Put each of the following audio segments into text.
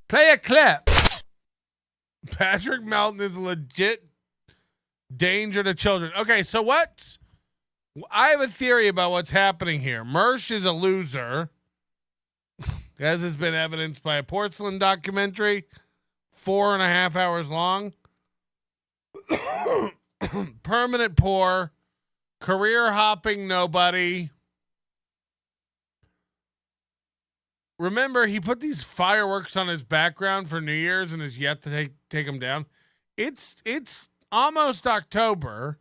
Play a clip. Patrick Melton is a legit danger to children. Okay, so what? I have a theory about what's happening here. Mersh is a loser, as has been evidenced by a porcelain documentary, 4.5 hours long. Permanent poor, career hopping nobody. Remember, he put these fireworks on his background for New Year's and is yet to take them down. It's almost October.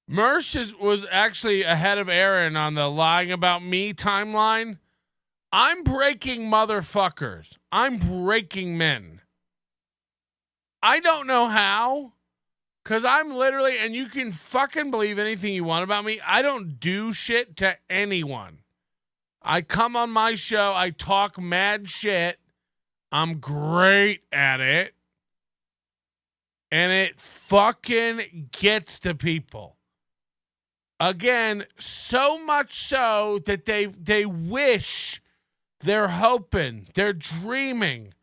Mersh was actually ahead of Aaron on the lying about me timeline. I'm breaking motherfuckers. I'm breaking men. I don't know how, because I'm literally, and you can fucking believe anything you want about me, I don't do shit to anyone. I come on my show, I talk mad shit. I'm great at it. And it fucking gets to people. Again, so much so that they wish, they're hoping, they're dreaming,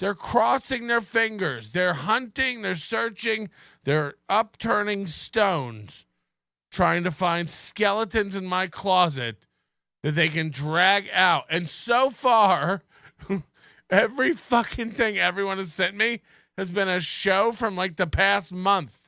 they're crossing their fingers, they're hunting, they're searching, they're upturning stones, trying to find skeletons in my closet that they can drag out. And so far, every fucking thing everyone has sent me has been a show from like the past month.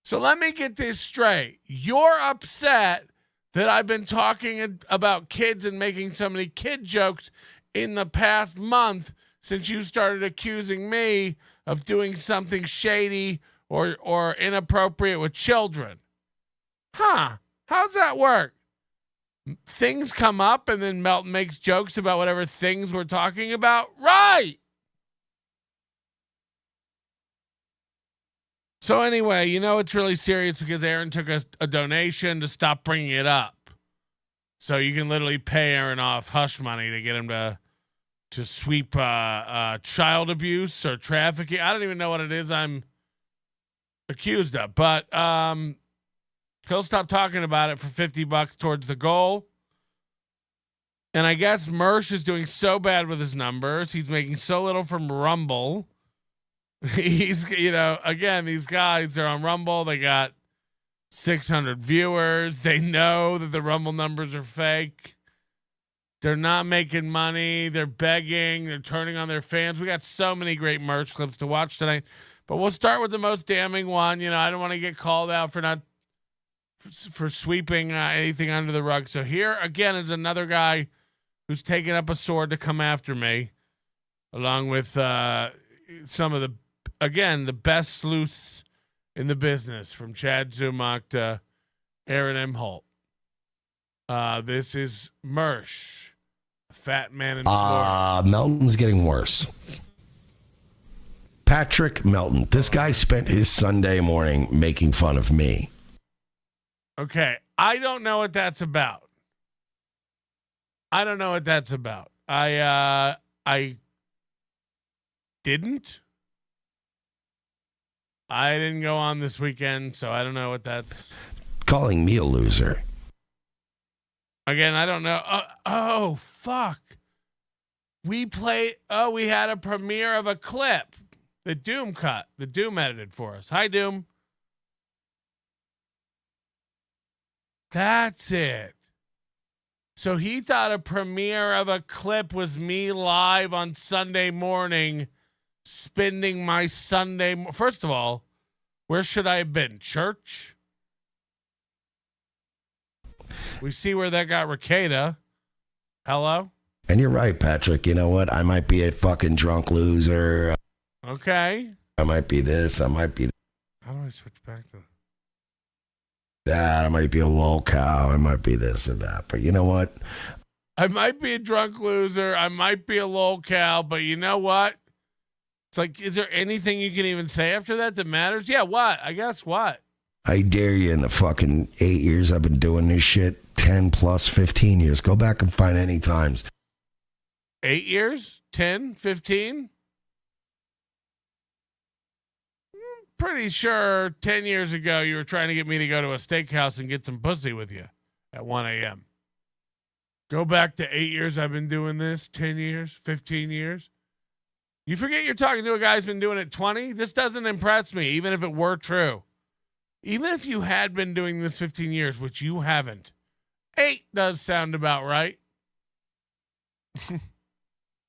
So let me get this straight. You're upset that I've been talking about kids and making so many kid jokes in the past month since you started accusing me of doing something shady or inappropriate with children. Huh? How's that work? Things come up and then Melton makes jokes about whatever things we're talking about. Right. So anyway, it's really serious because Aaron took a donation to stop bringing it up. So you can literally pay Aaron off hush money to get him to sweep child abuse or trafficking. I don't even know what it is I'm accused of, but he'll stop talking about it for $50 towards the goal. And I guess Mersh is doing so bad with his numbers. He's making so little from Rumble. He's, again, these guys, they're on Rumble. They got 600 viewers. They know that the Rumble numbers are fake. They're not making money. They're begging. They're turning on their fans. We got so many great Mersh clips to watch tonight. But we'll start with the most damning one. I don't want to get called out for sweeping anything under the rug. So here again is another guy who's taking up a sword to come after me, along with some of the best sleuths in the business, from Chad Zumach to Aaron Imholte. This is Mersh, a fat man in Florida. Melton's getting worse. Patrick Melton. This guy spent his Sunday morning making fun of me. Okay, I don't know what that's about. I didn't go on this weekend, so I don't know what that's. Calling me a loser. Again, I don't know. Oh, fuck. We had a premiere of a clip that Doom cut, that Doom edited for us. Hi, Doom. That's it. So he thought a premiere of a clip was me live on Sunday morning, spending my Sunday. First of all, where should I have been? Church? We see where that got Ricada. Hello? And you're right, Patrick. You know what? I might be a fucking drunk loser. Okay. I might be this. I might be How do I switch back to that? I might be a lol cow. I might be this and that. But you know what? I might be a drunk loser. I might be a lol cow. But you know what? It's like, is there anything you can even say after that matters? Yeah, what? I guess what? I dare you, in the fucking 8 years I've been doing this shit, 10 plus 15 years, go back and find any times. 8 years? 10? 15? Pretty sure 10 years ago you were trying to get me to go to a steakhouse and get some pussy with you at 1 a.m. Go back to 8 years I've been doing this, 10 years, 15 years. You forget you're talking to a guy who's been doing it 20? This doesn't impress me, even if it were true. Even if you had been doing this 15 years, which you haven't, 8 does sound about right.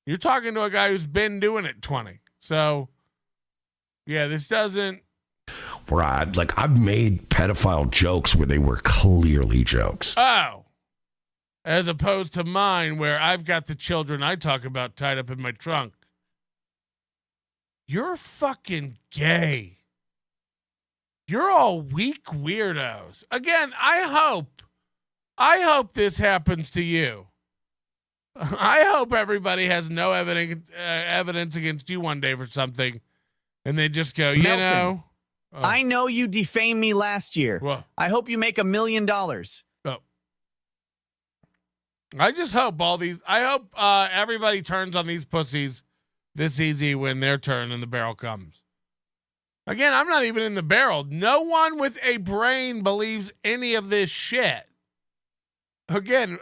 You're talking to a guy who's been doing it 20. So, yeah, this doesn't. Where I've made pedophile jokes where they were clearly jokes. Oh. As opposed to mine where I've got the children I talk about tied up in my trunk. You're fucking gay. You're all weak weirdos. Again, I hope this happens to you. I hope everybody has no evidence against you one day for something, and they just go, you Melton, know. Oh. I know you defamed me last year. Whoa. I hope you make $1 million. Oh. I just hope everybody turns on these pussies this easy when their turn and the barrel comes. Again, I'm not even in the barrel. No one with a brain believes any of this shit. Again,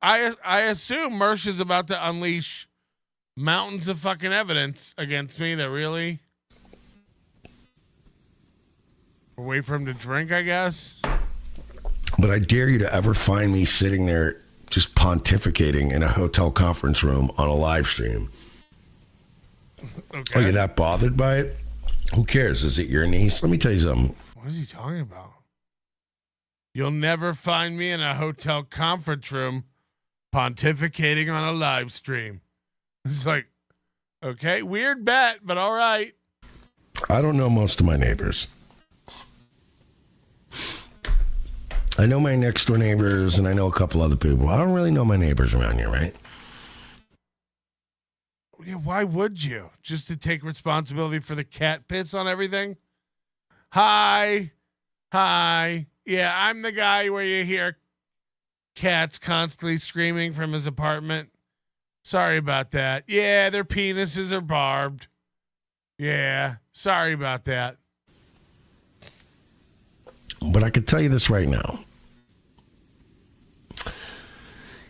I assume Mersh is about to unleash mountains of fucking evidence against me that really. Wait for him to drink, I guess. But I dare you to ever find me sitting there just pontificating in a hotel conference room on a live stream. Okay. Are you that bothered by it? Who cares? Is it your niece? Let me tell you something. What is he talking about? You'll never find me in a hotel conference room pontificating on a live stream. It's like, okay, weird bet, but all right. I don't know most of my neighbors. I know my next door neighbors and I know a couple other people. I don't really know my neighbors around here, right? Yeah, why would you? Just to take responsibility for the cat piss on everything? Hi. Yeah, I'm the guy where you hear cats constantly screaming from his apartment. Sorry about that. Yeah, their penises are barbed. Yeah, sorry about that. But I can tell you this right now.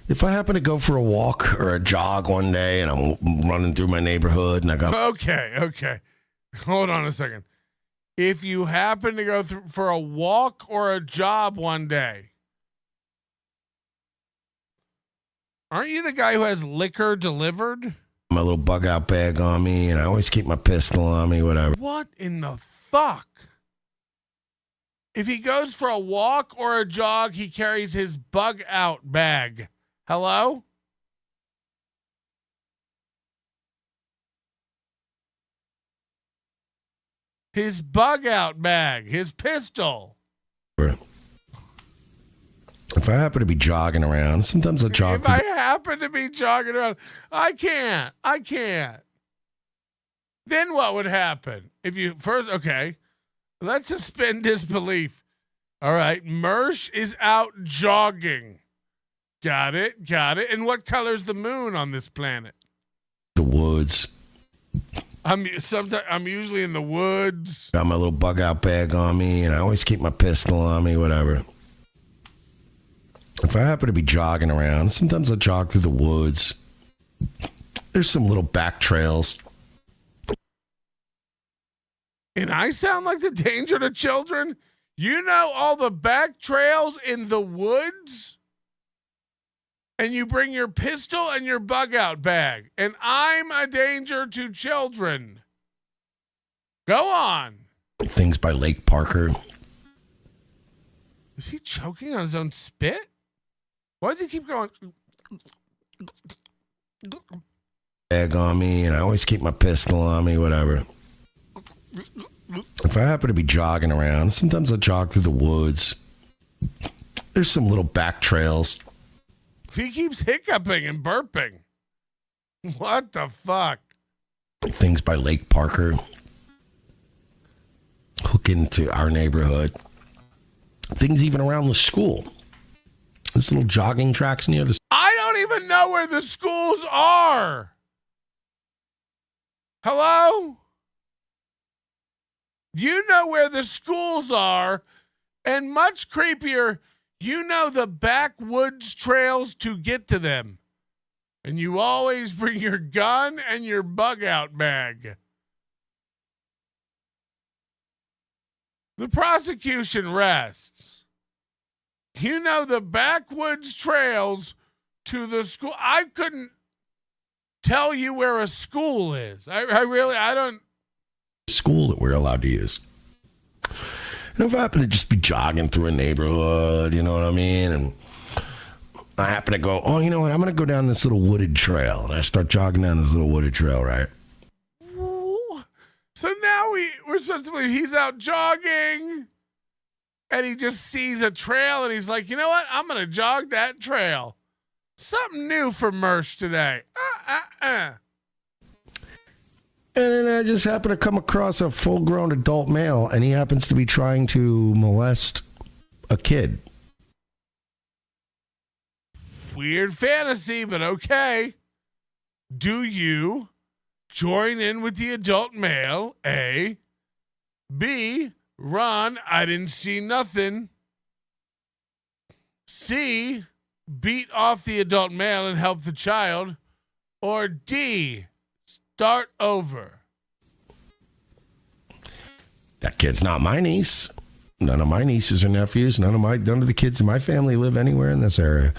If I happen to go for a walk or a jog one day and I'm running through my neighborhood and I go... Okay. Hold on a second. If you happen to go for a walk or a job one day, aren't you the guy who has liquor delivered? My little bug out bag on me and I always keep my pistol on me, whatever. What in the fuck? If he goes for a walk or a jog, he carries his bug out bag. Hello? His bug out bag, his pistol. If I happen to be jogging around, sometimes I jog. If I happen to be jogging around, I can't. Then what would happen? If you first, okay, let's suspend disbelief. All right, Mersh is out jogging. Got it. And what color's the moon on this planet? The woods. I'm usually in the woods. Got my little bug out bag on me and I always keep my pistol on me, whatever. If I happen to be jogging around, sometimes I jog through the woods. There's some little back trails. And I sound like the danger to children? You know all the back trails in the woods? And you bring your pistol and your bug out bag. And I'm a danger to children. Go on. Things by Lake Parker. Is he choking on his own spit? Why does he keep going? Bag on me and I always keep my pistol on me, whatever. If I happen to be jogging around, sometimes I jog through the woods. There's some little back trails. He keeps hiccuping and burping. What the fuck? Things by Lake Parker. Hook into our neighborhood. Things even around the school. There's little jogging tracks near the... I don't even know where the schools are. Hello? You know where the schools are, and much creepier, You know the backwoods trails to get to them. And you always bring your gun and your bug out bag. The prosecution rests. You know the backwoods trails to the school. I couldn't tell you where a school is. I don't. School that we're allowed to use. And if I happen to just be jogging through a neighborhood, you know what I mean? And I happen to go, oh, you know what? I'm going to go down this little wooded trail. And I start jogging down this little wooded trail, right? Ooh. So now we're supposed to believe he's out jogging and he just sees a trail and he's like, you know what? I'm going to jog that trail. Something new for Mersh today. And then I just happen to come across a full-grown adult male, and he happens to be trying to molest a kid. Weird fantasy, but okay. Do you join in with the adult male? A. B. Run, I didn't see nothing. C. Beat off the adult male and help the child. Or D. Start over. That kid's not my niece. None of my nieces or nephews, none of the kids in my family live anywhere in this area.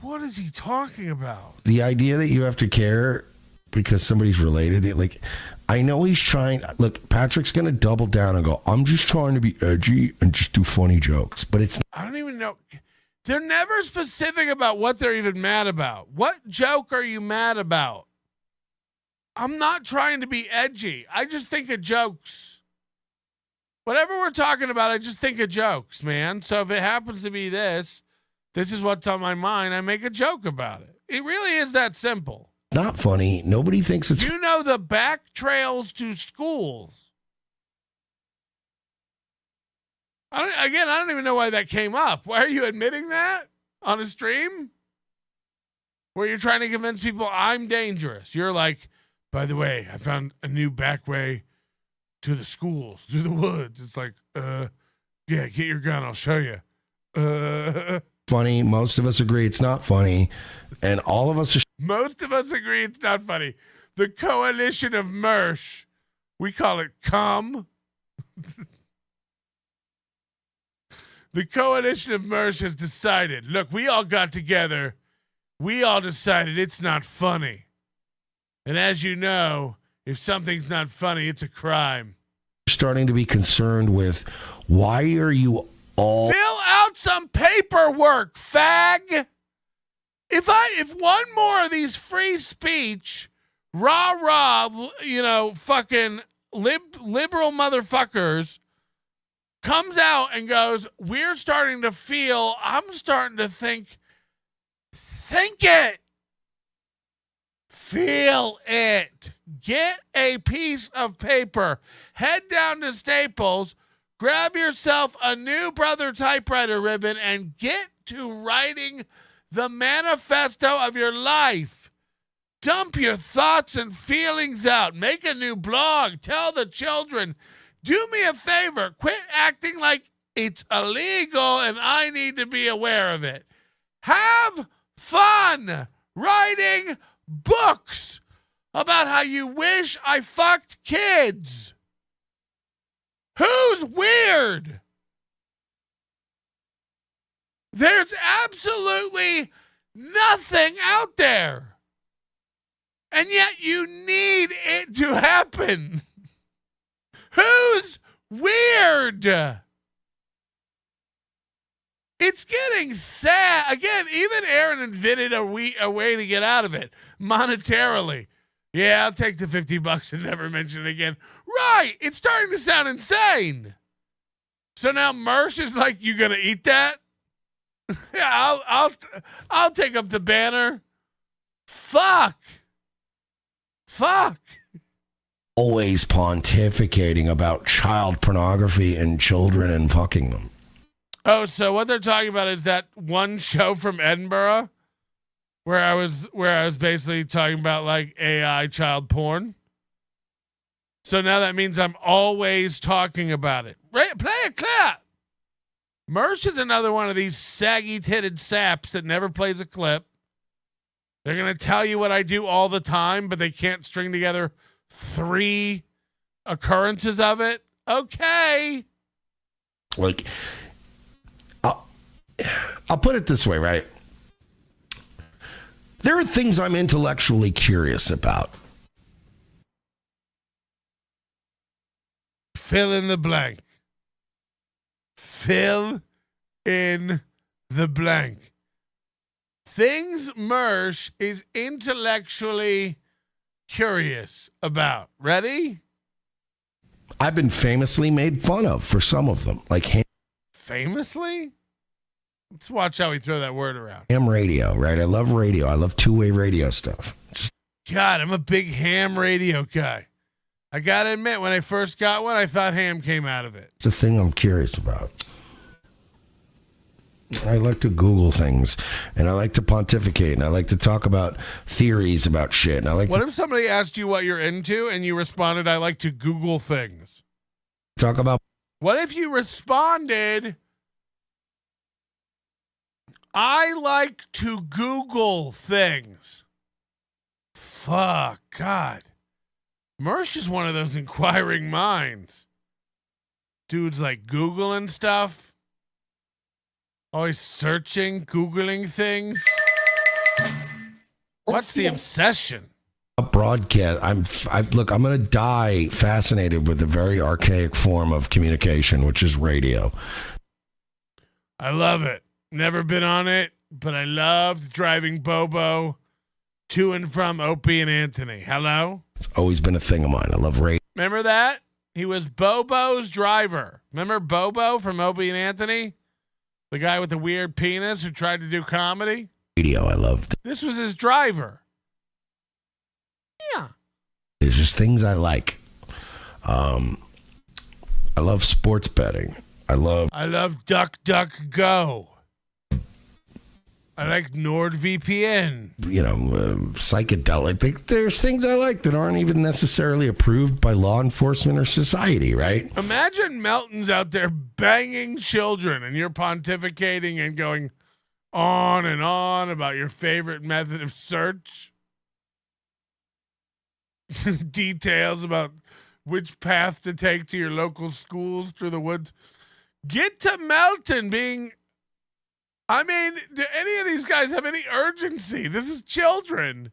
What is he talking about? The idea that you have to care because somebody's related, like, I know he's trying. Look, Patrick's going to double down and go, I'm just trying to be edgy and just do funny jokes. But it's. I don't even know. They're never specific about what they're even mad about. What joke are you mad about? I'm not trying to be edgy. I just think of jokes. Whatever we're talking about, I just think of jokes, man. So if it happens to be this is what's on my mind, I make a joke about it. It really is that simple. Not funny. Nobody thinks it's. You know the back trails to schools. I don't even know why that came up. Why are you admitting that on a stream? Where you're trying to convince people I'm dangerous. You're like, by the way, I found a new back way to the schools, through the woods. It's like, yeah, get your gun. I'll show you. Funny. Most of us agree it's not funny. And all of us are. Most of us agree it's not funny. The coalition of Mersh, we call it CUM. The coalition of Mersh has decided, look, we all got together. We all decided it's not funny. And as you know, if something's not funny, it's a crime. Starting to be concerned with, why are you all. Fill out some paperwork, fag. If one more of these free speech, rah, fucking liberal motherfuckers comes out and goes, I'm starting to think it. Feel it. Get a piece of paper. Head down to Staples. Grab yourself a new Brother typewriter ribbon and get to writing the manifesto of your life. Dump your thoughts and feelings out. Make a new blog. Tell the children. Do me a favor. Quit acting like it's illegal and I need to be aware of it. Have fun writing books about how you wish I fucked kids. Who's weird? There's absolutely nothing out there. And yet you need it to happen. Who's weird? It's getting sad. Again, even Aaron invented a way to get out of it monetarily. Yeah, I'll take the $50 and never mention it again. Right. It's starting to sound insane. So now Mersh is like, you gonna eat that? Yeah, I'll take up the banner. Fuck. Always pontificating about child pornography and children and fucking them. Oh, so what they're talking about is that one show from Edinburgh where I was basically talking about like AI child porn. So now that means I'm always talking about it. Play a clip. Mersh is another one of these saggy-titted saps that never plays a clip. They're going to tell you what I do all the time, but they can't string together 3 occurrences of it. Okay. Like, I'll put it this way, right? There are things I'm intellectually curious about. Fill in the blank. Fill in the blank. Things Mersh is intellectually curious about. Ready? I've been famously made fun of for some of them, like Famously? Let's watch how we throw that word around. ham radio, right? I love radio. I love two-way radio stuff. God, I'm a big ham radio guy. I got to admit, when I first got one, I thought ham came out of it. It's the thing I'm curious about. I like to Google things, and I like to pontificate, and I like to talk about theories about shit. And I like. What if somebody asked you what you're into, and you responded, "I like to Google things"? Talk about. What if you responded, "I like to Google things"? Fuck, God. Mersh is one of those inquiring minds. Dude's like Googling stuff. Always searching, Googling things. What's the obsession? A broadcast. I'm going to die fascinated with a very archaic form of communication, which is radio. I love it. Never been on it, but I loved driving Bobo to and from Opie and Anthony. Hello? It's always been a thing of mine. I love radio. Remember that? He was Bobo's driver. Remember Bobo from Opie and Anthony? The guy with the weird penis who tried to do comedy? Radio, I loved. This was his driver. Yeah. There's just things I like. I love sports betting. I love Duck Duck Go. I like NordVPN. Psychedelic. There's things I like that aren't even necessarily approved by law enforcement or society, right? Imagine Melton's out there banging children and you're pontificating and going on and on about your favorite method of search. Details about which path to take to your local schools through the woods. Get to Melton being... I mean, do any of these guys have any urgency? This is children.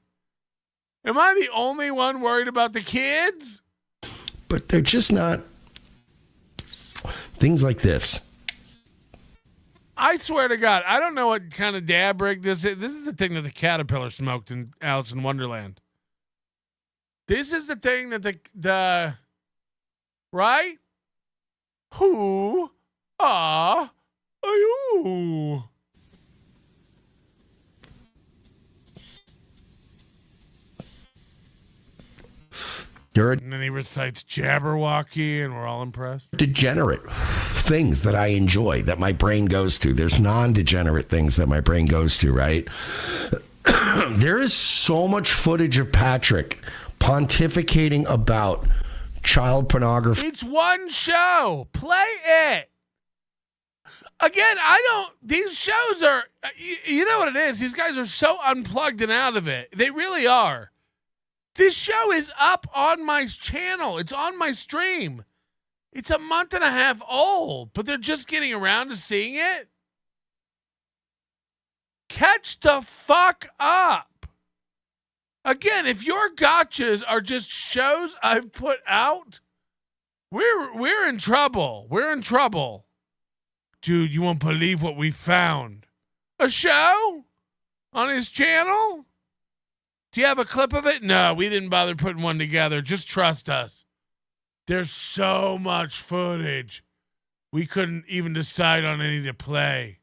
Am I the only one worried about the kids? But they're just not things like this. I swear to God, I don't know what kind of dab rig this is. This is the thing that the caterpillar smoked in Alice in Wonderland. This is the thing that the right? Who are you? And then he recites Jabberwocky, and we're all impressed. Degenerate things that I enjoy, that my brain goes to. There's non-degenerate things that my brain goes to, right? There is so much footage of Patrick pontificating about child pornography. It's one show. Play it. Again, these shows are, you know what it is? These guys are so unplugged and out of it. They really are. This show is up on my channel. It's on my stream. It's a month and a half old, but they're just getting around to seeing it. Catch the fuck up. Again, if your gotchas are just shows I've put out, we're in trouble. We're in trouble. Dude, you won't believe what we found. A show on his channel? Do you have a clip of it? No, we didn't bother putting one together. Just trust us. There's so much footage. We couldn't even decide on any to play.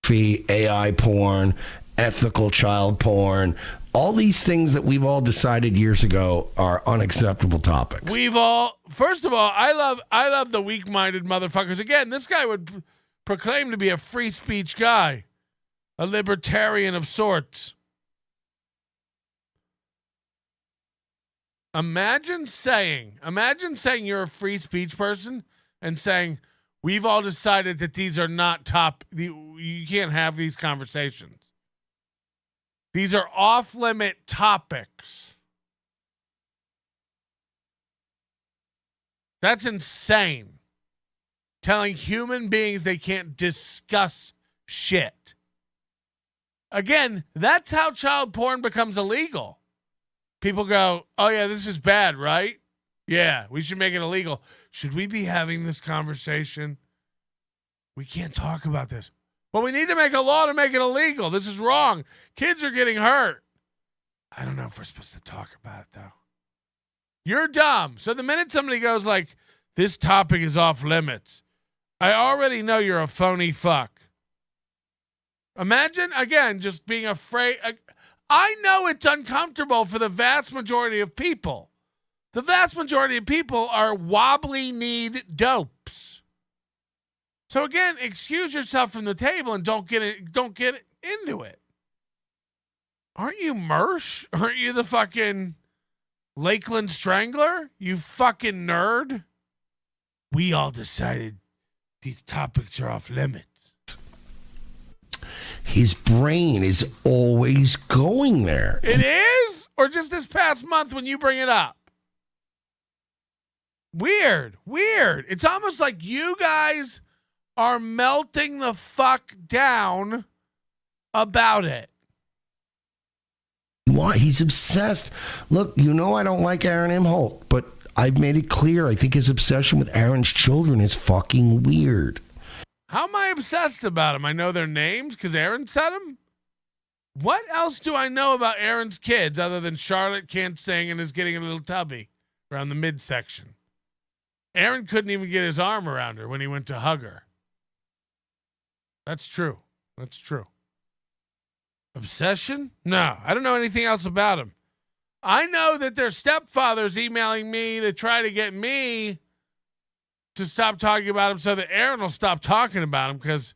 AI porn, ethical child porn, all these things that we've all decided years ago are unacceptable topics. First of all, I love the weak-minded motherfuckers. Again, this guy would proclaim to be a free speech guy. A libertarian of sorts. Imagine saying you're a free speech person and saying, we've all decided that these are not you can't have these conversations. These are off-limit topics. That's insane. Telling human beings they can't discuss shit. Again, that's how child porn becomes illegal. People go, oh yeah, this is bad, right? Yeah, we should make it illegal. Should we be having this conversation? We can't talk about this. But we need to make a law to make it illegal. This is wrong. Kids are getting hurt. I don't know if we're supposed to talk about it, though. You're dumb. So the minute somebody goes like, this topic is off limits, I already know you're a phony fuck. Imagine, again, just being afraid. I know it's uncomfortable for the vast majority of people. The vast majority of people are wobbly-kneed dopes. So again, excuse yourself from the table and don't get into it. Aren't you Mersh? Aren't you the fucking Lakeland Strangler? You fucking nerd. We all decided these topics are off limits. His brain is always going there. It is? Or just this past month when you bring it up? Weird. It's almost like you guys are melting the fuck down about it. Why? He's obsessed. Look, I don't like Aaron Imholte, but I've made it clear. I think his obsession with Aaron's children is fucking weird. How am I obsessed about him? I know their names because Aaron said them? What else do I know about Aaron's kids other than Charlotte can't sing and is getting a little tubby around the midsection? Aaron couldn't even get his arm around her when he went to hug her. That's true. Obsession? No, I don't know anything else about him. I know that their stepfather's emailing me to try to get me to stop talking about him so that Aaron will stop talking about him because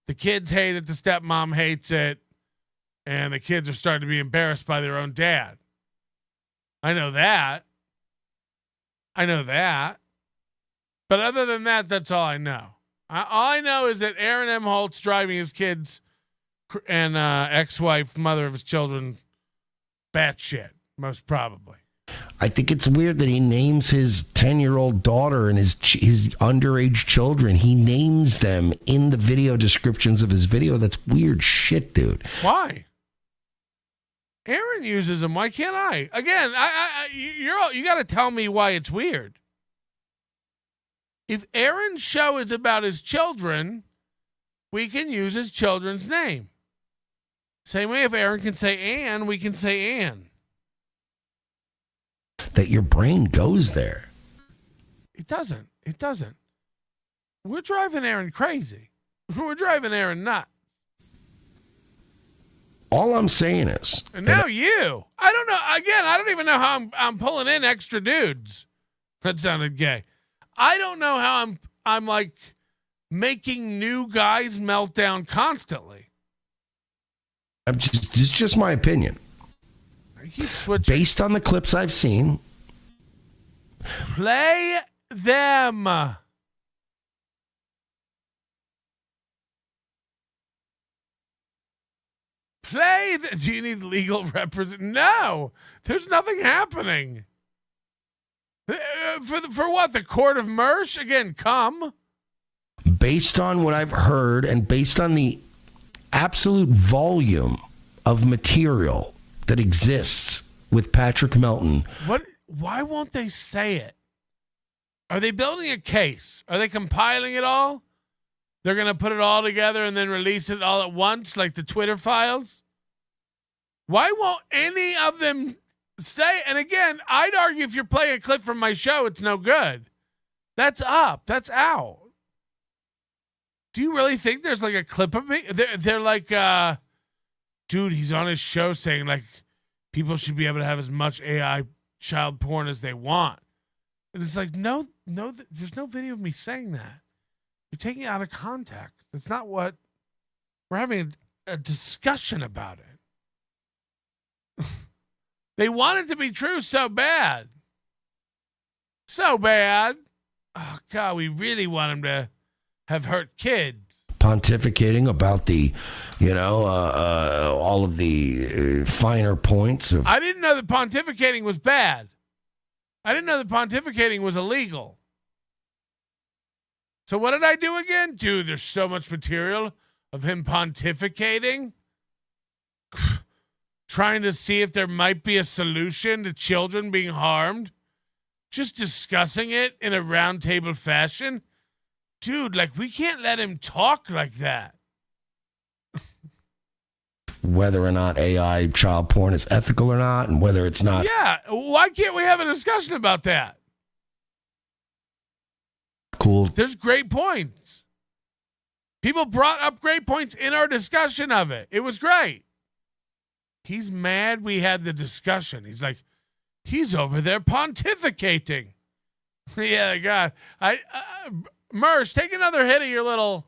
the kids hate it, the stepmom hates it, and the kids are starting to be embarrassed by their own dad. I know that. But other than that, that's all I know. All I know is that Aaron Imholte's driving his kids and ex-wife, mother of his children, batshit, most probably. I think it's weird that he names his 10-year-old daughter and his underage children. He names them in the video descriptions of his video. That's weird shit, dude. Why? Aaron uses them. Why can't I? Again, you got to tell me why it's weird. If Aaron's show is about his children, we can use his children's name. Same way if Aaron can say Ann, we can say Ann. That your brain goes there. It doesn't. We're driving Aaron crazy. We're driving Aaron nuts. All I'm saying is... And now you. I don't know. Again, I don't even know how I'm pulling in extra dudes. That sounded gay. I don't know how I'm like making new guys melt down constantly. This is just my opinion. I keep switching. Based on the clips I've seen. Play them. Do you need legal representation? No, there's nothing happening. For what? The court of Mersh? Again, come. Based on what I've heard and based on the absolute volume of material that exists with Patrick Melton. Why won't they say it? Are they building a case? Are they compiling it all? They're going to put it all together and then release it all at once like the Twitter files? Why won't any of them say, and again, I'd argue if you're playing a clip from my show, it's no good. That's up. That's out. Do you really think there's like a clip of me? They're like, dude, he's on his show saying like people should be able to have as much AI child porn as they want. And it's like, no, there's no video of me saying that. You're taking it out of context. That's not what we're having a discussion about it. They want it to be true so bad. So bad. Oh, God, we really want them to have hurt kids. Pontificating about the, all of the finer points of. I didn't know that pontificating was bad. I didn't know that pontificating was illegal. So what did I do again? Dude, there's so much material of him pontificating. Trying to see if there might be a solution to children being harmed. Just discussing it in a round table fashion. Dude, like, we can't let him talk like that. Whether or not AI child porn is ethical or not, and whether it's not. Yeah, why can't we have a discussion about that? Cool. There's great points. People brought up great points in our discussion of it. It was great. He's mad we had the discussion. He's like, he's over there pontificating. Yeah, God. Mersh, take another hit of your little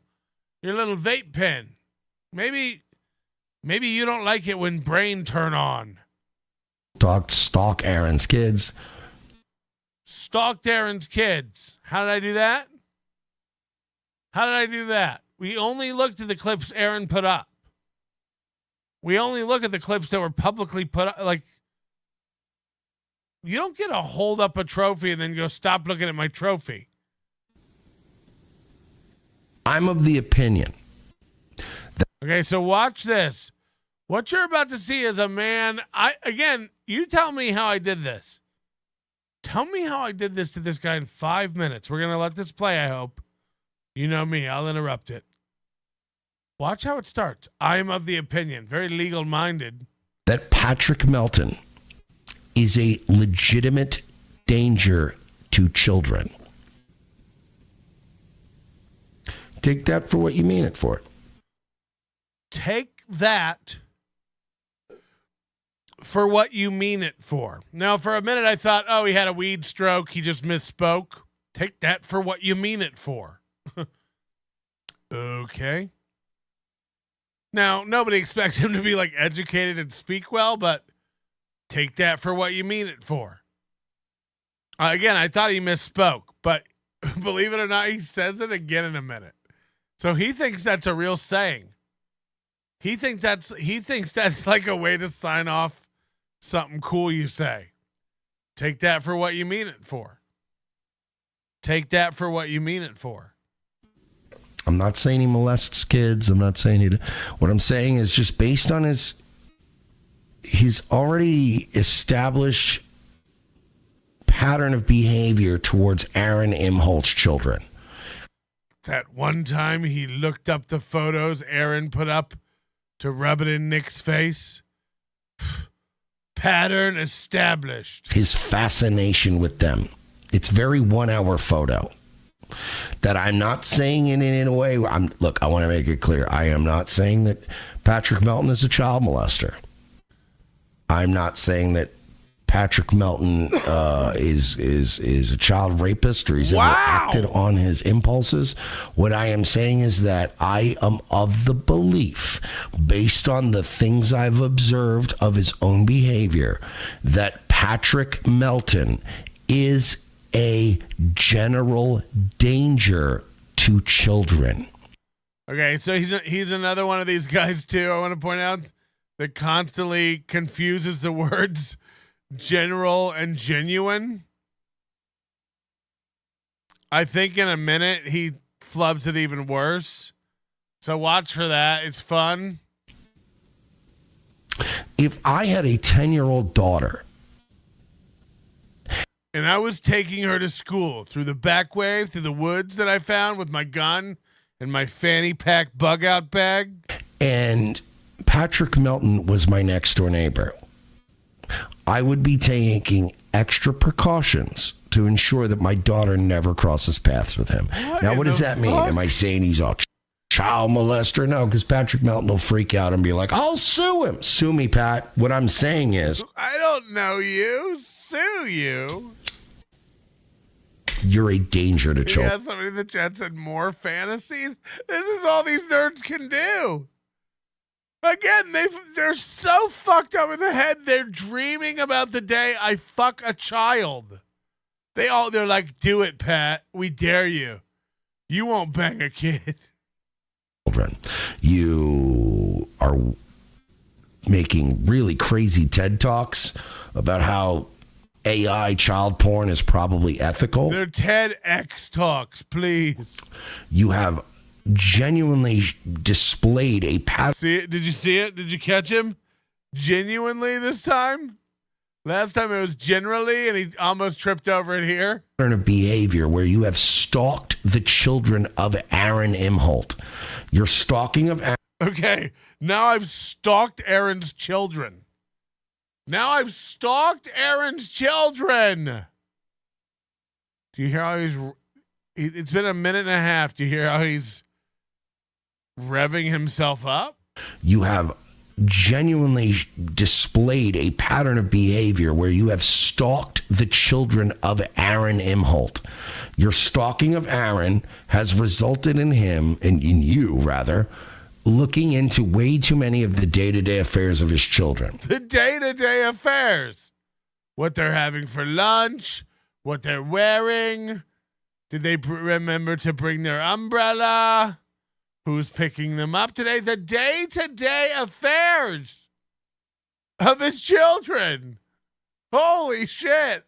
vape pen. Maybe you don't like it when brain turn on. Stalk Aaron's kids. Stalked Aaron's kids. How did I do that? We only looked at the clips Aaron put up. We only look at the clips that were publicly put up. Like, you don't get to hold up a trophy and then go, stop looking at my trophy. I'm of the opinion. Okay, so watch this. What you're about to see is a man. You tell me how I did this. Tell me how I did this to this guy in 5 minutes. We're going to let this play, I hope. You know me. I'll interrupt it. Watch how it starts. I'm of the opinion, very legal-minded, that Patrick Melton is a legitimate danger to children. Take that for what you mean it for. Take that for what you mean it for. Now, for a minute, I thought, oh, he had a weed stroke. He just misspoke. Take that for what you mean it for. Okay. Now, nobody expects him to be like educated and speak well, but take that for what you mean it for. Again, I thought he misspoke, but believe it or not, he says it again in a minute. So he thinks that's a real saying. He thinks that's like a way to sign off something cool you say. Take that for what you mean it for. Take that for what you mean it for. I'm not saying he molests kids. I'm not saying what I'm saying is just based on his already established pattern of behavior towards Aaron Imholte's children. That one time he looked up the photos Aaron put up to rub it in Nick's face. Pattern established. His fascination with them. It's very 1 hour photo. That I'm not saying it in a way. Look, I want to make it clear. I am not saying that Patrick Melton is a child molester. I'm not saying that Patrick Melton is a child rapist or he's ever acted on his impulses. What I am saying is that I am of the belief, based on the things I've observed of his own behavior, that Patrick Melton is a general danger to children. Okay, so he's another one of these guys too. I want to point out that constantly confuses the words general and genuine. I think in a minute he flubs it even worse. So watch for that. It's fun. If I had a 10-year-old daughter and I was taking her to school through the back way, through the woods that I found with my gun and my fanny pack bug out bag, and Patrick Melton was my next door neighbor, I would be taking extra precautions to ensure that my daughter never crosses paths with him. What does that mean? Am I saying he's a child molester? No, because Patrick Melton will freak out and be like, I'll sue him. Sue me, Pat. What I'm saying is, I don't know you. Sue you. You're a danger to children. Yeah, somebody in the chat said more fantasies. This is all these nerds can do. Again, they're so fucked up in the head. They're dreaming about the day I fuck a child. They're like, do it, Pat. We dare you. You won't bang a kid. Children. You are making really crazy TED Talks about how AI child porn is probably ethical. They're TEDx talks, please. You have genuinely displayed a pattern. See it? Did you see it? Did you catch him? Genuinely this time? Last time it was generally, and he almost tripped over it here. Of behavior where you have stalked the children of Aaron Imholte. You're stalking of Aaron. Okay, now I've stalked Aaron's children. Do you hear how it's been a minute and a half. Do you hear how he's revving himself up? You have genuinely displayed a pattern of behavior where you have stalked the children of Aaron Imholte. Your stalking of Aaron has resulted in him, in you rather, looking into way too many of the day-to-day affairs of his children. The day-to-day affairs. What they're having for lunch, what they're wearing. Did they remember to bring their umbrella? Who's picking them up today? The day-to-day affairs of his children. Holy shit.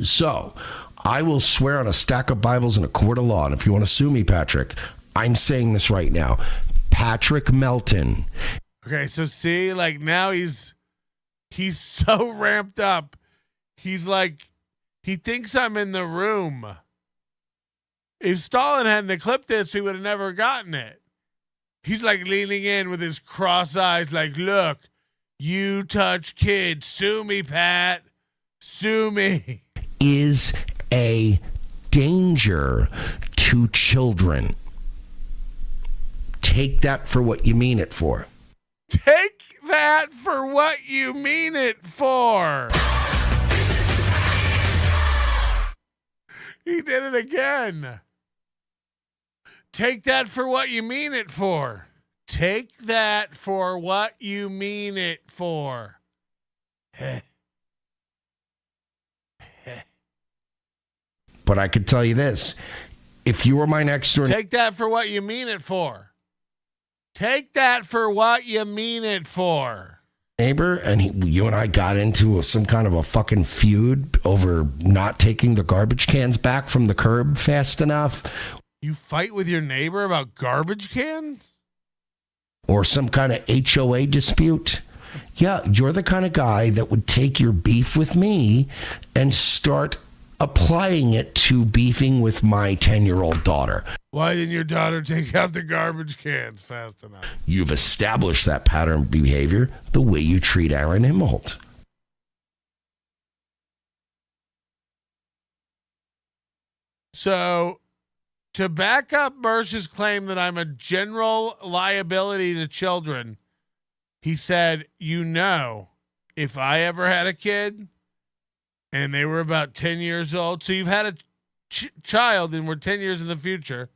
So, I will swear on a stack of Bibles and a court of law, and if you want to sue me, Patrick, I'm saying this right now. Patrick Melton. Okay, so see, like now he's so ramped up. He's like, he thinks I'm in the room. If Stalin hadn't clipped this, he would have never gotten it. He's like leaning in with his cross eyes like, look, you touch kids. Sue me, Pat. Sue me. Is a danger to children. Take that for what you mean it for. Take that for what you mean it for. He did it again. Take that for what you mean it for. Take that for what you mean it for. But I could tell you this. If you were my next door... Take that for what you mean it for. Take that for what you mean it for. Neighbor, and you and I got into some kind of a fucking feud over not taking the garbage cans back from the curb fast enough. You fight with your neighbor about garbage cans? Or some kind of HOA dispute. Yeah, you're the kind of guy that would take your beef with me and start applying it to beefing with my 10-year-old daughter. Why didn't your daughter take out the garbage cans fast enough? You've established that pattern of behavior the way you treat Aaron Imholte. So, to back up Mersh's claim that I'm a general liability to children, he said, if I ever had a kid and they were about 10 years old, so you've had a child and we're 10 years in the future,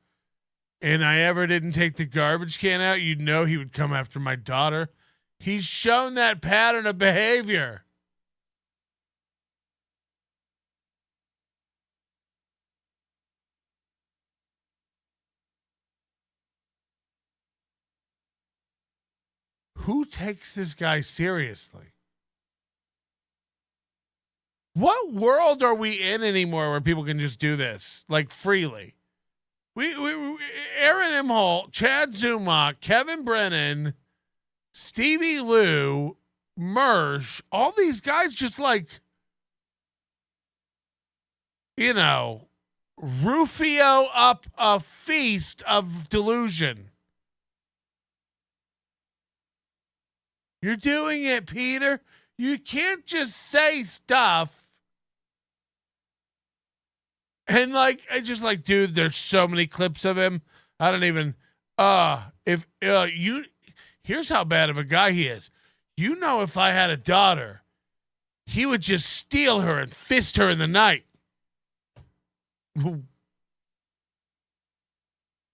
and I ever didn't take the garbage can out, you'd know he would come after my daughter. He's shown that pattern of behavior. Who takes this guy seriously? What world are we in anymore where people can just do this like freely? We Aaron Imholte, Chad Zumach, Kevin Brennan, Stevie Lou, Mersh, all these guys just like, Rufio up a feast of delusion. You're doing it, Peter. You can't just say stuff. And dude, there's so many clips of him. I don't even, here's how bad of a guy he is. If I had a daughter, he would just steal her and fist her in the night.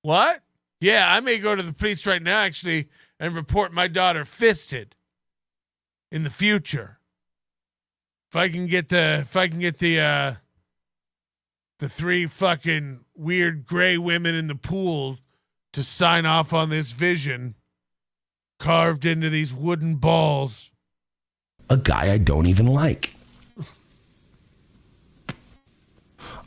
What? Yeah, I may go to the police right now, actually, and report my daughter fisted in the future. If I can get the the 3 fucking weird gray women in the pool to sign off on this vision carved into these wooden balls. A guy I don't even like.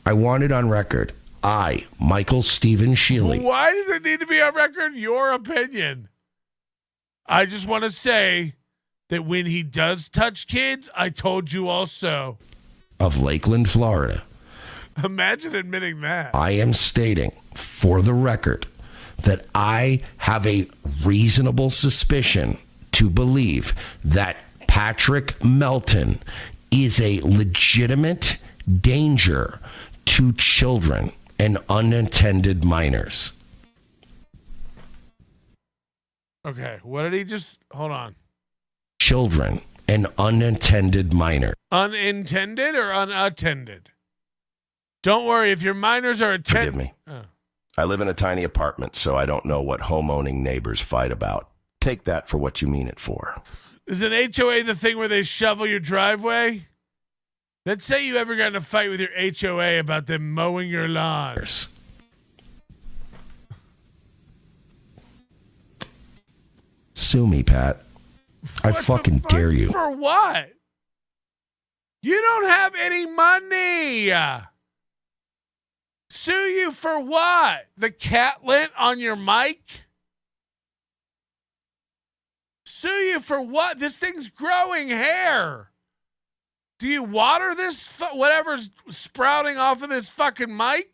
I want it on record. I, Michael Stephen Schiele. Why does it need to be on record? Your opinion. I just want to say that when he does touch kids, I told you also. Of Lakeland, Florida. Imagine admitting that. I am stating, for the record, that I have a reasonable suspicion to believe that Patrick Melton is a legitimate danger to children and unattended minors. Okay, what did he just... Hold on. Children and unattended minors. Unintended or unattended? Don't worry, if your minors are attended... Forgive me. I live in a tiny apartment, so I don't know what home-owning neighbors fight about. Take that for what you mean it for. Is an HOA the thing where they shovel your driveway? Let's say you ever got in a fight with your HOA about them mowing your lawn. Sue me, Pat. I fucking dare you. For what? You don't have any money. Sue you for what? The cat lint on your mic? Sue you for what? This thing's growing hair. Do you water this, whatever's sprouting off of this fucking mic?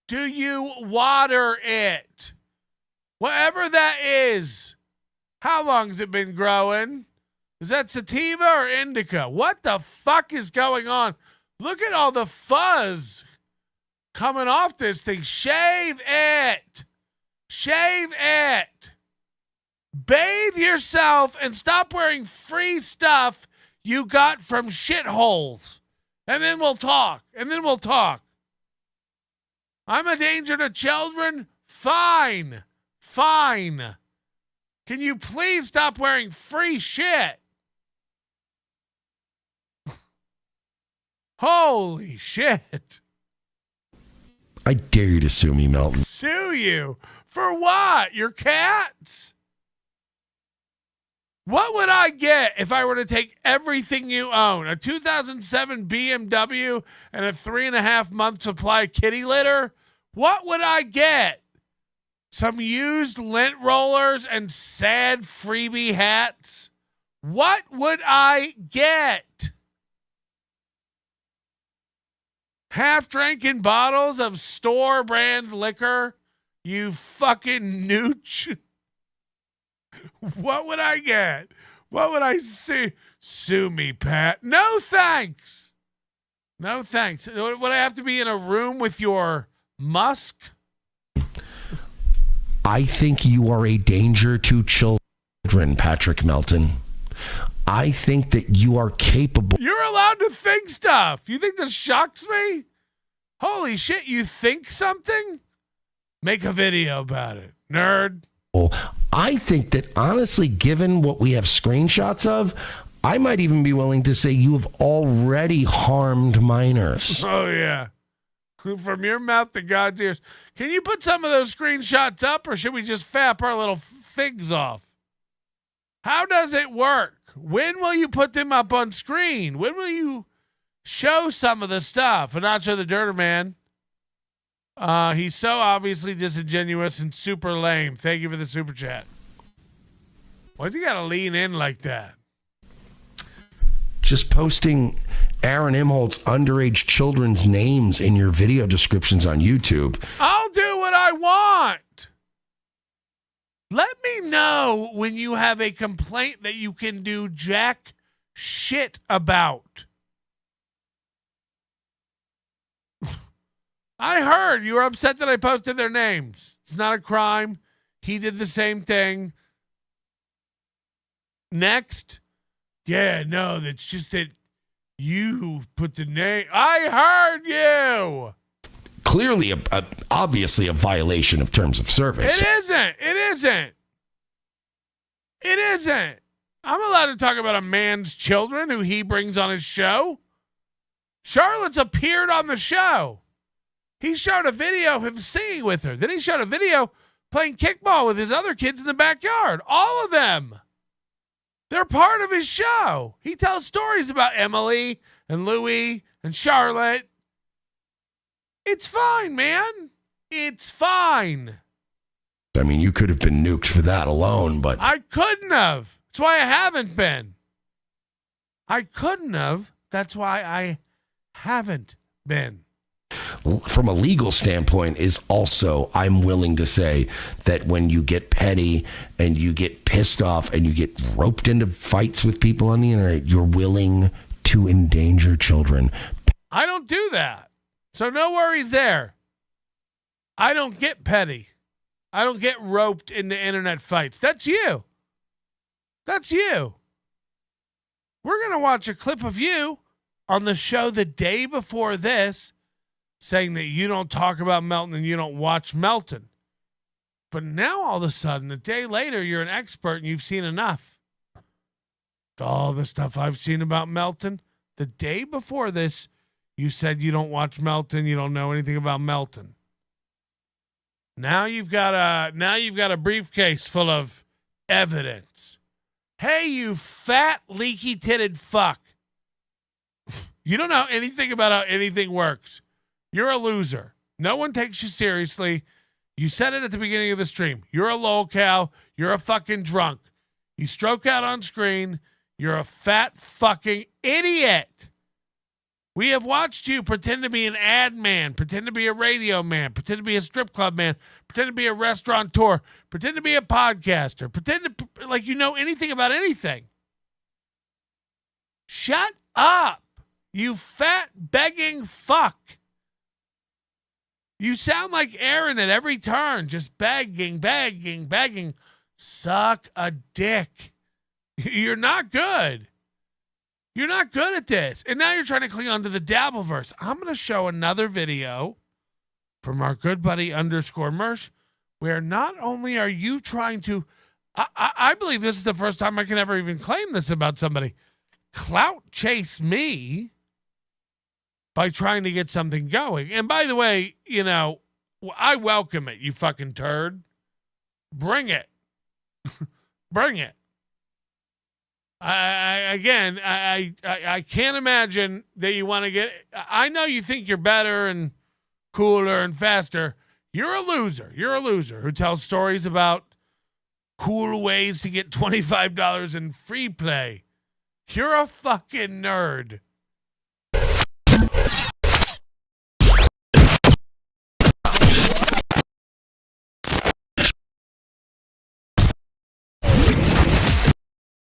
Do you water it? Whatever that is. How long's it been growing? Is that sativa or indica? What the fuck is going on? Look at all the fuzz coming off this thing. Shave it. Shave it. Bathe yourself and stop wearing free stuff you got from shitholes. And then we'll talk. I'm a danger to children? Fine. Can you please stop wearing free shit? Holy shit. I dare you to sue me, Melton. Sue you? For what? Your cats? What would I get if I were to take everything you own? A 2007 BMW and a 3.5-month supply of kitty litter? What would I get? Some used lint rollers and sad freebie hats? What would I get? Half-drinking bottles of store brand liquor? You fucking nooch. What would I get? What would I see? Sue me, Pat. No thanks. No thanks. Would I have to be in a room with your musk? I think you are a danger to children, Patrick Melton. I think that you are capable. You're allowed to think stuff. You think this shocks me? Holy shit, you think something? Make a video about it, nerd. I think that honestly, given what we have screenshots of, I might even be willing to say you have already harmed minors. Oh, yeah. From your mouth to God's ears. Can you put some of those screenshots up, or should we just fap our little figs off? How does it work? When will you put them up on screen? When will you show some of the stuff and not show the Dirter Man? He's so obviously disingenuous and super lame. Thank you for the super chat. Why's he got to lean in like that? Just posting Aaron Imholte's underage children's names in your video descriptions on YouTube. I'll do what I want. Let me know when you have a complaint that you can do jack shit about. I heard you were upset that I posted their names. It's not a crime. He did the same thing. Next. Yeah, no, that's just that you put the name. I heard you. Clearly, obviously a violation of terms of service. It isn't. I'm allowed to talk about a man's children who he brings on his show. Charlotte's appeared on the show. He showed a video of him singing with her. Then he showed a video playing kickball with his other kids in the backyard. All of them. They're part of his show. He tells stories about Emily and Louie and Charlotte. It's fine, man. It's fine. I mean, you could have been nuked for that alone, but I couldn't have. That's why I haven't been. I couldn't have. That's why I haven't been. From a legal standpoint is also, I'm willing to say that when you get petty and you get pissed off and you get roped into fights with people on the internet, you're willing to endanger children. I don't do that. So no worries there. I don't get petty. I don't get roped into internet fights. That's you. That's you. We're going to watch a clip of you on the show the day before this saying that you don't talk about Melton and you don't watch Melton. But now all of a sudden, a day later, you're an expert and you've seen enough. All the stuff I've seen about Melton, the day before this, you said you don't watch Melton, you don't know anything about Melton. Now you've got a briefcase full of evidence. Hey, you fat, leaky-titted fuck. You don't know anything about how anything works. You're a loser. No one takes you seriously. You said it at the beginning of the stream. You're a lolcow. You're a fucking drunk. You stroke out on screen. You're a fat fucking idiot. We have watched you pretend to be an ad man, pretend to be a radio man, pretend to be a strip club man, pretend to be a restaurateur, pretend to be a podcaster, pretend to like you know anything about anything. Shut up, you fat begging fuck. You sound like Aaron at every turn, just begging. Suck a dick. You're not good. You're not good at this. And now you're trying to cling on to the Dabbleverse. I'm going to show another video from our good buddy _Mersh, where not only are you trying to, I believe this is the first time I can ever even claim this about somebody, clout chase me by trying to get something going. And by the way, you know, I welcome it, you fucking turd. Bring it. Bring it. I can't imagine that you want to get, I know you think you're better and cooler and faster. You're a loser. You're a loser who tells stories about cool ways to get $25 in free play. You're a fucking nerd.